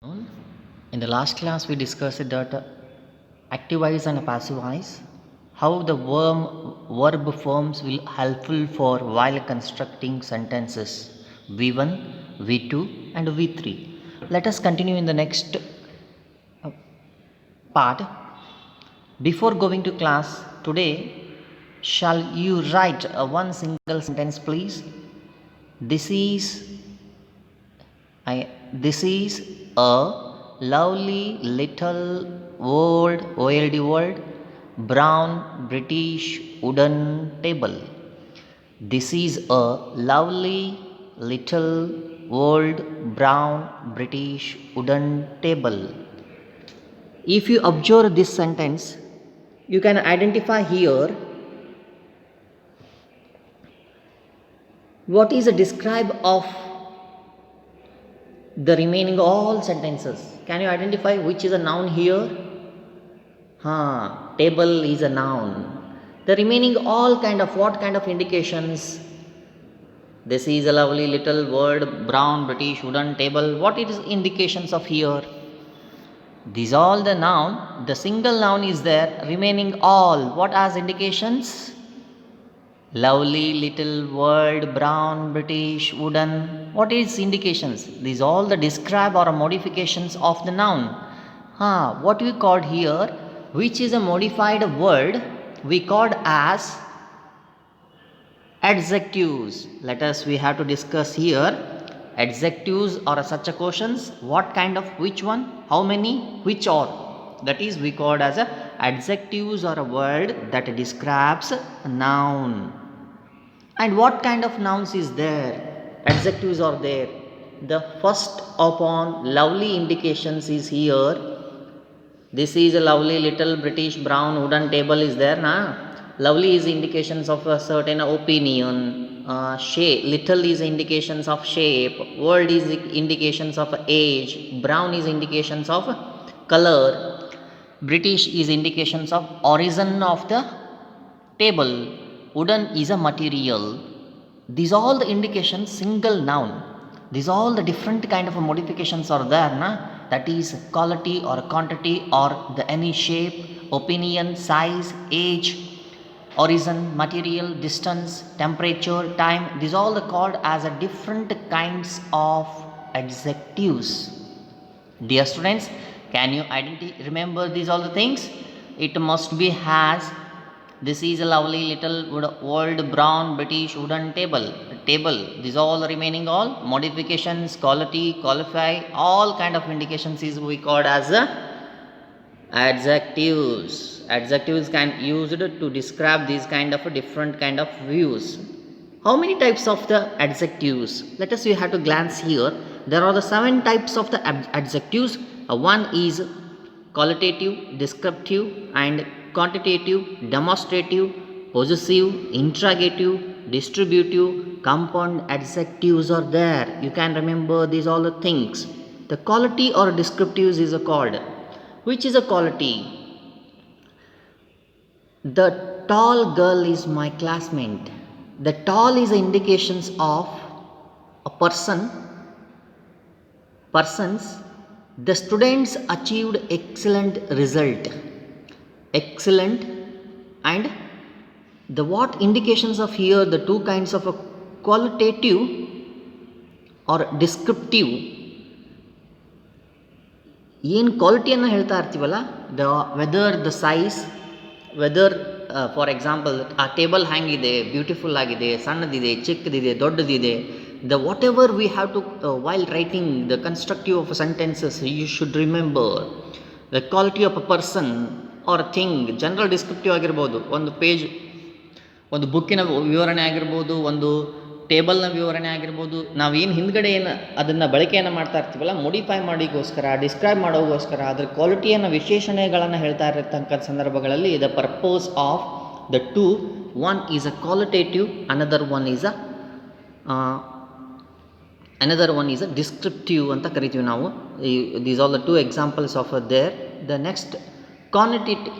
In the last class, we discussed that active voice and passive voice, how the verb forms will helpful for while constructing sentences V1, V2, and V3. Let us continue in the next part. Before going to class today, shall you write one single sentence, please? This is this is a lovely little old brown British wooden table. This is a lovely little old brown British wooden table. If you observe this sentence, you can identify here what is a describe of the remaining all sentences. Can you identify which is a noun here? Table is a noun. The remaining all kind of what kind of indications? This is a lovely little word, brown British wooden table. What is indications of here? These all the noun. The single noun is there. Remaining all what as indications? Lovely little word, brown British wooden. What is indications? These all the describe or modifications of the noun. What we called here, which is a modified word, we called as adjectives. Let us we have to discuss here. Adjectives or such a questions. What kind of which one? How many? Which or? That is we called as a adjectives or a word that describes a noun. And what kind of nouns is there? Adjectives are there. The first upon lovely indications is here. This is a lovely little British brown wooden table is there, na? Lovely is indications of a certain opinion. Shape. Little is indications of shape. World is indications of age. Brown is indications of color. British is indications of origin of the table. Wooden is a material. These all the indications single noun. These all the different kind of modifications are there, na? That is quality or quantity or the any shape, opinion, size, age, origin, material, distance, temperature, time. These all are called as a different kinds of adjectives. Dear students, can you remember these all the things? It must be has. This is a lovely little old brown British wooden table. These all the remaining all modifications, quality, qualify, all kind of indications is we called as adjectives. Adjectives can used to describe these kind of different kind of views. How many types of the adjectives? Let us we have to glance here. There are the 7 types of the adjectives. One is qualitative, descriptive, and quantitative, demonstrative, possessive, interrogative, distributive, compound adjectives are there. You can remember these all the things. The quality or descriptives is called. Which is a quality? The tall girl is my classmate. The tall is indications of a persons. The students achieved excellent result. Excellent. And the what indications of here, the two kinds of a qualitative or descriptive. ಏನು ಕ್ವಾಲಿಟಿಯನ್ನು ಹೇಳ್ತಾ ಇರ್ತೀವಲ್ಲ, the whether the size, whether for example ಆ table ಹ್ಯಾಂಗಿದೆ, beautiful ಆಗಿದೆ, ಸಣ್ಣದಿದೆ, ಚಿಕ್ಕದಿದೆ, ದೊಡ್ಡದಿದೆ. The whatever we have to while writing the constructive of sentences, you should remember the quality of a person or a thing. General descriptive ಆಗಿರ್ಬೋದು, ಒಂದು page, ಒಂದು ಬುಕ್ಕಿನ ವಿವರಣೆ ಆಗಿರ್ಬೋದು, ಒಂದು ಟೇಬಲ್ನ ವಿವರಣೆ ಆಗಿರ್ಬೋದು. ನಾವೇನು ಹಿಂದ್ಗಡೆ ಏನು ಅದನ್ನು ಬಳಕೆಯನ್ನು ಮಾಡ್ತಾ ಇರ್ತೀವಲ್ಲ, ಮೊಡಿಫೈ ಮಾಡಿಗೋಸ್ಕರ, ಡಿಸ್ಕ್ರೈಬ್ ಮಾಡೋಗೋಸ್ಕರ, ಅದರ ಕ್ವಾಲಿಟಿಯನ್ನು ವಿಶೇಷಣೆಗಳನ್ನು ಹೇಳ್ತಾ ಇರತಕ್ಕಂಥ ಸಂದರ್ಭಗಳಲ್ಲಿ the purpose of the two, one is a qualitative, another one is a descriptive ಅಂತ ಕರಿತೀವಿ ನಾವು. These all the two examples of there. The next quantitative.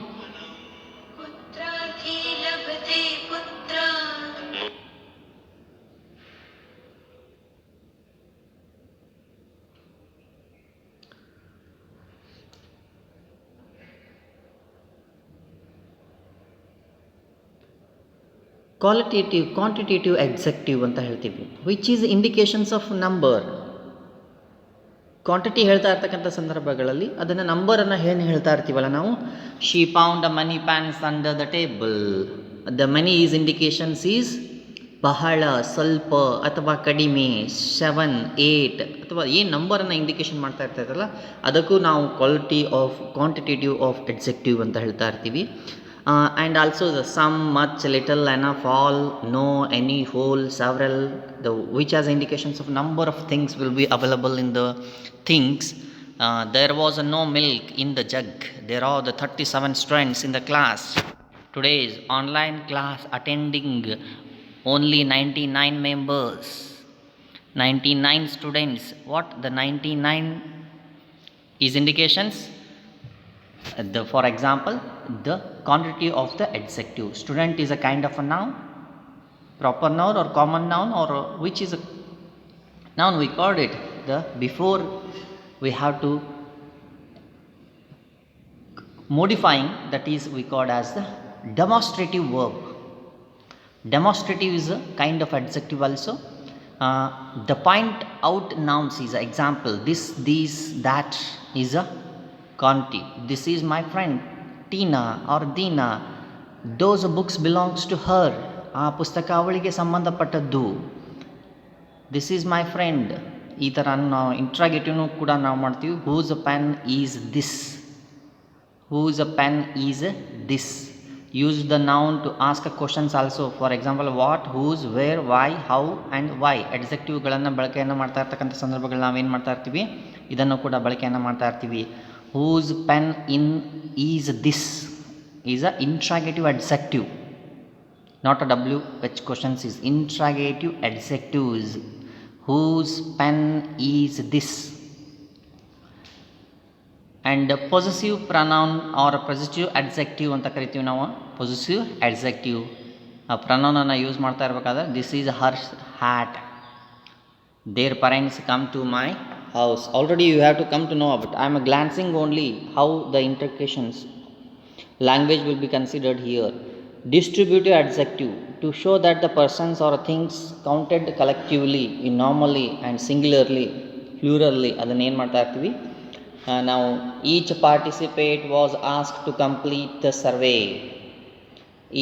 Quantitative adjective ಅಂತ ಹೇಳ್ತೀವಿ, which is indications of number. Quantity ಹೇಳ್ತಾ ಇರ್ತಕ್ಕಂಥ ಸಂದರ್ಭಗಳಲ್ಲಿ ಅದನ್ನು ನಂಬರನ್ನು ಏನು ಹೇಳ್ತಾ ಇರ್ತೀವಲ್ಲ ನಾವು, she found money pans under the table. The money is indications is ಬಹಳ, ಸ್ವಲ್ಪ ಅಥವಾ ಕಡಿಮೆ, 7, 8 ಅಥವಾ ಏನು ನಂಬರನ್ನು ಇಂಡಿಕೇಶನ್ ಮಾಡ್ತಾ ಇರ್ತಾಯಿದ್ರಲ್ಲ ಅದಕ್ಕೂ ನಾವು ಕ್ವಾಂಟಿಟೇಟಿವ್ ಆಫ್ ಎಡ್ಜೆಕ್ಟಿವ್ ಅಂತ ಹೇಳ್ತಾ ಇರ್ತೀವಿ. And also the some, much, little, enough, all, no, any, whole, several, the which has indications of number of things will be available in the things. There was no milk in the jug. There are the 37 students in the class. Today's online class attending only 99 members, 99 students. What the 99 is indications? For example, the quantity of the adjective. Student is a kind of a noun, proper noun or common noun, or which is a noun we called it. The before we have to modifying, that is we called as the demonstrative verb. Demonstrative is a kind of adjective also. The point out nouns is an example. This, these, that is a quantity. This is my friend Tina or Dina. Those books belongs to her. ಆ ಪುಸ್ತಕ ಅವಳಿಗೆ ಸಂಬಂಧಪಟ್ಟದ್ದು. This is my friend. ಈ ಥರ ನಾವು ಇಂಟ್ರಾಗೇಟಿವ್ನು ಕೂಡ ನಾವು ಮಾಡ್ತೀವಿ. Whose a pen is this, whose a pen is this. Use the noun to ask a questions also. For example what, whose, where, why, how and why. ಎಡ್ಜೆಕ್ಟಿವ್ಗಳನ್ನು ಬಳಕೆಯನ್ನು ಮಾಡ್ತಾ ಇರ್ತಕ್ಕಂಥ ಸಂದರ್ಭಗಳು ನಾವೇನು ಮಾಡ್ತಾ ಇರ್ತೀವಿ, ಇದನ್ನು ಕೂಡ ಬಳಕೆಯನ್ನು ಮಾಡ್ತಾ ಇರ್ತೀವಿ. Whose pen in is this is a interrogative adjective. Not a WH questions, is interrogative adjectives. Whose pen is this? And possessive pronoun or possessive adjective ಅಂತ ಕರಿತೀವಿ ನಾವು. possessive adjective ಆ ಪ್ರನೌನನ್ನು ಯೂಸ್ ಮಾಡ್ತಾ ಇರಬೇಕಾದ್ರೆ, this is her hat. Their parents come to my house. Already you have to come to know about. I am glancing only how the interpretations language will be considered here. Distributive adjective, to show that the persons or things counted collectively, normally and singularly, plurally, ಅದನ್ನು ಏನು ಮಾಡ್ತಾ ಇರ್ತೀವಿ ನಾವು. Each participate was asked to complete the survey.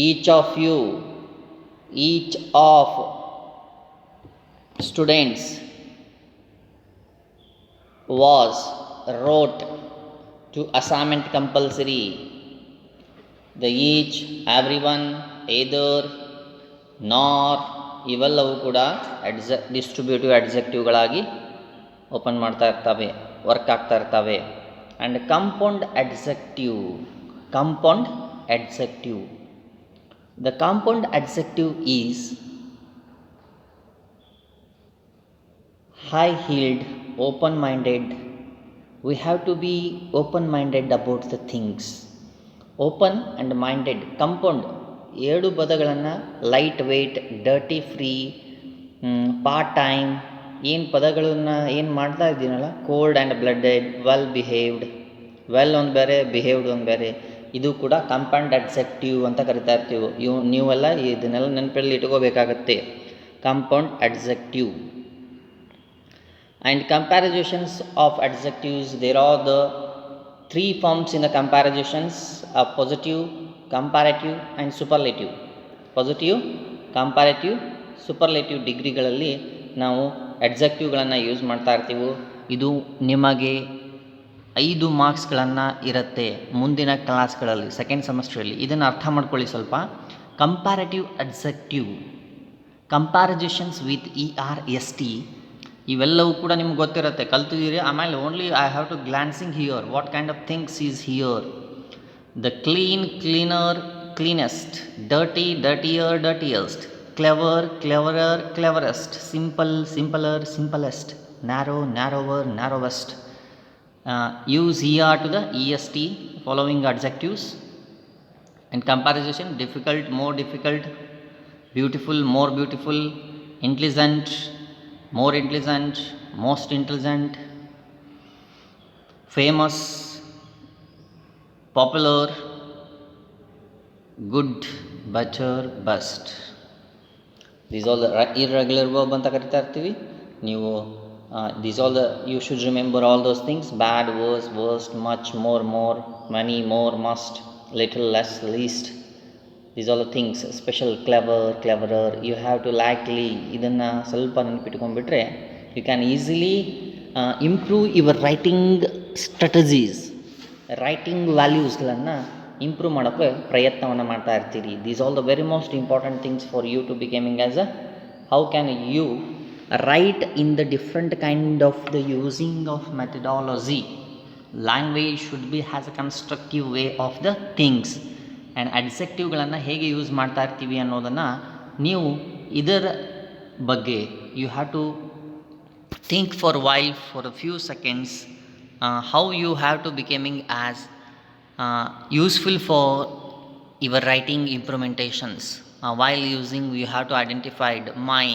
Each of you, each of students was wrote to assignment compulsory. The each, everyone, either, nor ಇವೆಲ್ಲವೂ ಕೂಡ distributive ಅಡ್ಜೆಕ್ಟಿವ್ಗಳಾಗಿ open ಮಾಡ್ತಾ ಇರ್ತವೆ, work ಆಗ್ತಾ ಇರ್ತವೆ. And compound adjective. The compound adjective is high-heeled, open-minded. We have to be open-minded about the things. Open and minded. Compound ಎರಡು ಪದಗಳನ್ನು, light weight, dirty free, part time, ಏನು ಪದಗಳನ್ನು ಏನು ಮಾಡ್ತಾ ಇದ್ದೀನಲ್ಲ, cold and blooded, well behaved. Well ಒಂದು ಬೇರೆ, behaved ಒಂದು ಬೇರೆ. ಇದು ಕೂಡ ಕಂಪೌಂಡ್ ಅಡ್ಜೆಕ್ಟಿವ್ ಅಂತ ಕರಿತಾ ಇರ್ತೀವಿ. ನೀವೆಲ್ಲ ಇದನ್ನೆಲ್ಲ ನೆನಪಲ್ಲಿ ಇಟ್ಕೋಬೇಕಾಗತ್ತೆ. Compound adjective. And comparisons of adjectives, there are the 3 forms in the comparisons: positive, comparative and superlative. Positive, comparative, superlative ಡಿಗ್ರಿಗಳಲ್ಲಿ ನಾವು ಅಡ್ಜೆಕ್ಟಿವ್ಗಳನ್ನು ಯೂಸ್ ಮಾಡ್ತಾ ಇರ್ತೀವಿ. ಇದು ನಿಮಗೆ 5 ಮಾರ್ಕ್ಸ್ಗಳನ್ನು ಇರುತ್ತೆ ಮುಂದಿನ ಕ್ಲಾಸ್ಗಳಲ್ಲಿ, ಸೆಕೆಂಡ್ ಸೆಮಿಸ್ಟ್ರಲ್ಲಿ. ಇದನ್ನು ಅರ್ಥ ಮಾಡ್ಕೊಳ್ಳಿ ಸ್ವಲ್ಪ. Comparative adjective, comparisons with ERST, ಇವೆಲ್ಲವೂ ಕೂಡ ನಿಮ್ಗೆ ಗೊತ್ತಿರುತ್ತೆ, ಕಲ್ತಿದ್ದೀರಿ. ಆಮೇಲೆ only I have to glancing here what kind of things is here. The clean, cleaner, cleanest. Dirty, dirtier, dirtiest. Clever, cleverer, cleverest. Simple, simpler, simplest. Narrow, narrower, narrowest. Use ER to the EST following adjectives. And comparison: difficult, more difficult. Beautiful, more beautiful. Intelligent, more intelligent, most intelligent. Famous, popular, good, better, best. These all the irregular verb ಅಂತ ಕರಿತಾ ಇರ್ತೀವಿ. ನೀವು these all the you should remember all those things: bad, worse, worst, much, more, many, more, must, little, less, least. These all the things. Special, clever, cleverer. You have to likely. ಇದನ್ನು ಸ್ವಲ್ಪ ನೆನಪಿಟ್ಕೊಂಡ್ಬಿಟ್ರೆ you can easily improve your writing strategies, writing ವ್ಯಾಲ್ಯೂಸ್ಗಳನ್ನು improve ಮಾಡೋಕ್ಕೆ ಪ್ರಯತ್ನವನ್ನು ಮಾಡ್ತಾ ಇರ್ತೀರಿ. These all the very most important things for you to becoming as a how can you write in the different kind of the using of methodology. Language should be has a constructive way of the things, and adjectiveಗಳನ್ನು ಹೇಗೆ use ಮಾಡ್ತಾ ಇರ್ತೀವಿ ಅನ್ನೋದನ್ನು ನೀವು ಇದರ ಬಗ್ಗೆ you have to think for a while, for a few seconds, how you have to becoming as useful for your writing implementations. While using, you have to identify my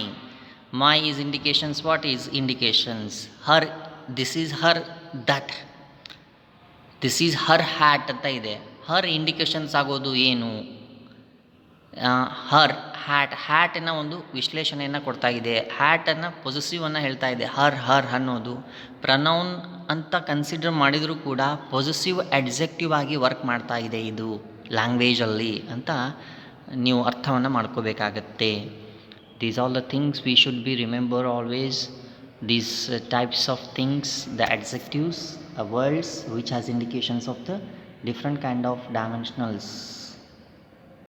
is indications. What is indications? Her, this is her, that this is her hat ಅಂತ ಇದೆ. ಹರ್ indications ಆಗೋದು ಏನು? ಹರ್ ಹ್ಯಾಟನ್ನು ಒಂದು ವಿಶ್ಲೇಷಣೆಯನ್ನು ಕೊಡ್ತಾ ಇದೆ. ಹ್ಯಾಟನ್ನು ಪೊಸೆಸಿವನ್ನು ಹೇಳ್ತಾ ಇದೆ. ಹರ್ ಅನ್ನೋದು ಪ್ರನೌನ್ ಅಂತ ಕನ್ಸಿಡರ್ ಮಾಡಿದರೂ ಕೂಡ ಪೊಸೆಸಿವ್ ಅಡ್ಜೆಕ್ಟಿವ್ ಆಗಿ ವರ್ಕ್ ಮಾಡ್ತಾ ಇದೆ ಇದು ಲ್ಯಾಂಗ್ವೇಜಲ್ಲಿ ಅಂತ ನೀವು ಅರ್ಥವನ್ನು ಮಾಡ್ಕೋಬೇಕಾಗತ್ತೆ. These all the things we should be remember always. These types of things, the adjectives, words which has indications of the different kind of dimensionals.